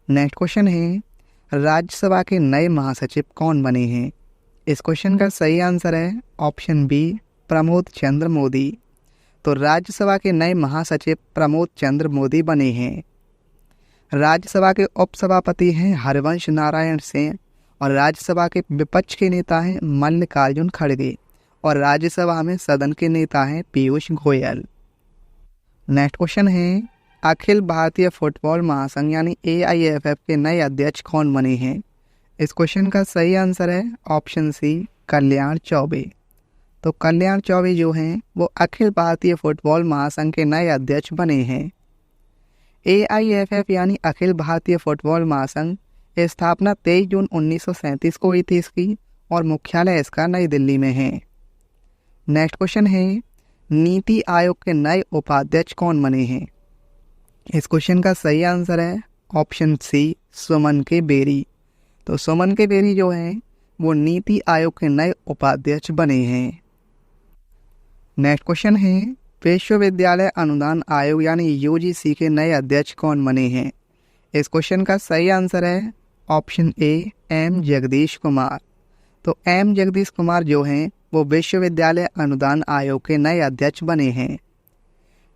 नेक्स्ट क्वेश्चन है राज्यसभा के नए महासचिव कौन बने हैं। इस क्वेश्चन का सही आंसर है ऑप्शन बी प्रमोद चंद्र मोदी। तो राज्यसभा के नए महासचिव प्रमोद चंद्र मोदी बने हैं। राज्यसभा के उपसभापति हैं हरिवंश नारायण सिंह और राज्यसभा के विपक्ष के नेता हैं मल्लिकार्जुन खड़गे और राज्यसभा में सदन के नेता हैं पीयूष गोयल। नेक्स्ट क्वेश्चन है अखिल भारतीय फुटबॉल महासंघ यानी एआईएफएफ के नए अध्यक्ष कौन बने हैं। इस क्वेश्चन का सही आंसर है ऑप्शन सी कल्याण चौबे। तो कल्याण चौबे जो हैं वो अखिल भारतीय फुटबॉल महासंघ के नए अध्यक्ष बने हैं। एआईएफएफ यानी अखिल भारतीय फुटबॉल महासंघ स्थापना 23 जून 1937 को हुई थी इसकी और मुख्यालय इसका नई दिल्ली में है। नेक्स्ट क्वेश्चन है नीति आयोग के नए उपाध्यक्ष कौन बने हैं। इस क्वेश्चन का सही आंसर है ऑप्शन सी सुमन के बेरी। तो सुमन के बेरी जो हैं वो नीति आयोग के नए उपाध्यक्ष बने हैं। नेक्स्ट क्वेश्चन है विश्वविद्यालय अनुदान आयोग यानी यूजीसी के नए अध्यक्ष कौन बने हैं। इस क्वेश्चन का सही आंसर है option A M Jagdish Kumar. तो एम जगदीश कुमार जो हैं वो विश्वविद्यालय अनुदान आयोग के नए अध्यक्ष बने हैं।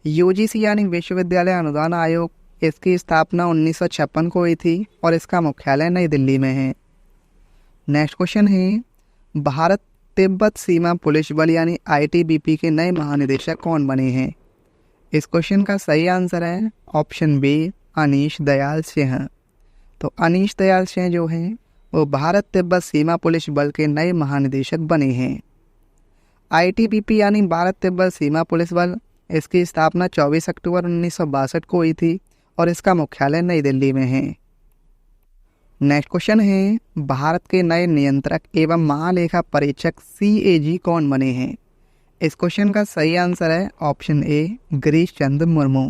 यूजीसी यानी विश्वविद्यालय अनुदान आयोग, इसकी स्थापना 1956 को हुई थी और इसका मुख्यालय नई दिल्ली में है। नेक्स्ट क्वेश्चन है भारत तिब्बत सीमा पुलिस बल यानी आईटीबीपी के नए महानिदेशक कौन बने हैं। इस क्वेश्चन का सही आंसर है ऑप्शन बी अनीश दयाल सिंह। तो अनीश दयाल सिंह जो हैं वो भारत तिब्बत सीमा पुलिस बल के नए महानिदेशक बने हैं। आईटीबीपी यानी भारत तिब्बत सीमा पुलिस बल, इसकी स्थापना 24 अक्टूबर 1962 को हुई थी और इसका मुख्यालय नई दिल्ली में है। नेक्स्ट क्वेश्चन है भारत के नए नियंत्रक एवं महालेखा परीक्षक सीएजी कौन बने हैं। इस क्वेश्चन का सही आंसर है ऑप्शन ए गिरीश चंद्र मुर्मू।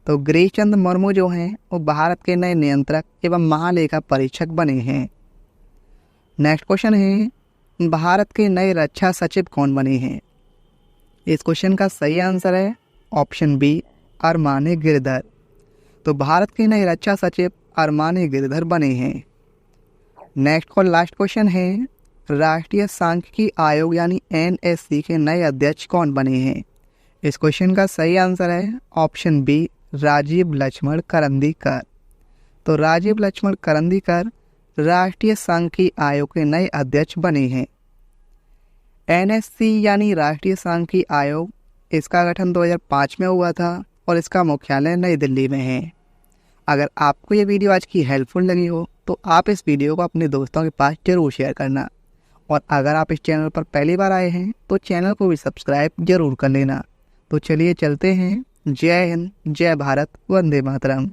तो गिरीश चंद्र मुर्मू जो हैं वो भारत के नए नियंत्रक एवं महालेखा परीक्षक बने हैं। नेक्स्ट क्वेश्चन है भारत के नए रक्षा सचिव कौन बने हैं। इस क्वेश्चन का सही आंसर है ऑप्शन बी अरमाने गिरधर। तो भारत के नए रक्षा सचिव अरमाने गिरधर बने हैं। नेक्स्ट और लास्ट क्वेश्चन है राष्ट्रीय सांख्यिकी आयोग यानी एनएससी के नए अध्यक्ष कौन बने हैं। इस क्वेश्चन का सही आंसर है ऑप्शन बी राजीव लक्ष्मण करंदीकर। तो राजीव लक्ष्मण करंदीकर राष्ट्रीय सांख्यिकी आयोग के नए अध्यक्ष बने हैं। एनएससी यानी राष्ट्रीय सांख्यिकी आयोग, इसका गठन 2005 में हुआ था और इसका मुख्यालय नई दिल्ली में है। अगर आपको ये वीडियो आज की हेल्पफुल लगी हो तो आप इस वीडियो को अपने दोस्तों के पास जरूर शेयर करना, और अगर आप इस चैनल पर पहली बार आए हैं तो चैनल को भी सब्सक्राइब जरूर कर लेना। तो चलिए चलते हैं। जय हिंद, जय भारत, वंदे मातरम।